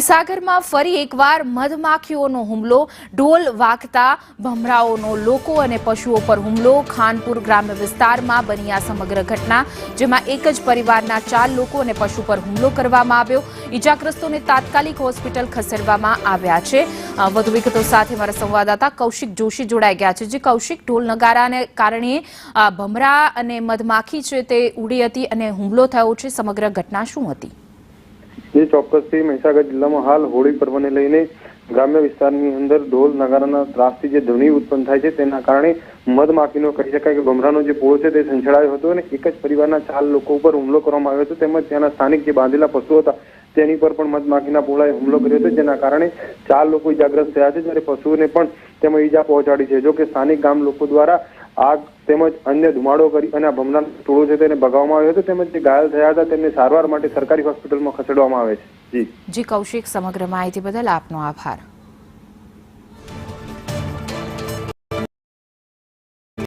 મહીસાગરમાં ફરી એકવાર મધમાખીઓનો હુમલો, ઢોલ વાગતા ભમરાઓનો લોકો અને પશુઓ પર હુમલો. ખાનપુર ગ્રામ્ય વિસ્તારમાં બની આ સમગ્ર ઘટના, જેમાં એક જ પરિવારના 4 લોકો અને પશુ પર હુમલો કરવામાં આવ્યો. ઈજાગ્રસ્તોને તાત્કાલિક હોસ્પિટલ ખસેડવામાં આવ્યા છે. વધુ વિગતો સાથે મારા સંવાદદાતા કૌશિક જોશી જોડાઈ ગયા છે. જે કૌશિક, ઢોલ નગારાને કારણે ભમરા અને મધમાખી છે તે ઉડી હતી અને હુમલો થયો છે. સમગ્ર ઘટના શું હતી? જે ચોક્કસથી મહીસાગર જિલ્લામાં હાલ હોળી પર્વને લઈને ગ્રામ્ય વિસ્તારની અંદર ઢોલ નગારાના ત્રાસથી જે ધ્વનિ ઉત્પન્ન થાય છે તેના કારણે મધમાખીનો કહી શકાય કે ભમરાનો જે પોળ છે તે સંચળાયો હતો અને એક જ પરિવારના 4 લોકો ઉપર હુમલો કરવામાં આવ્યો હતો. તેમજ ત્યાંના સ્થાનિક જે બાંધેલા પશુઓ હતા તેની પર પણ મધમાખીના પોળાએ હુમલો કર્યો હતો, જેના કારણે 4 લોકો ઈજાગ્રસ્ત થયા છે, જ્યારે પશુઓને પણ તેમાં ઈજા પહોંચાડી છે. જો કે સ્થાનિક ગામ લોકો દ્વારા આગ તેમજ અન્ય ધુમાડો કરી અને આ ભમરાનો ટોળો છે તેને ભગાવવામાં આવ્યો હતો. તેમજ જે ઘાયલ થયા હતા તેમને સારવાર માટે સરકારી હોસ્પિટલમાં ખસેડવામાં આવે છે. જી કૌશિક, સમગ્ર માહિતી બદલ આપનો આભાર.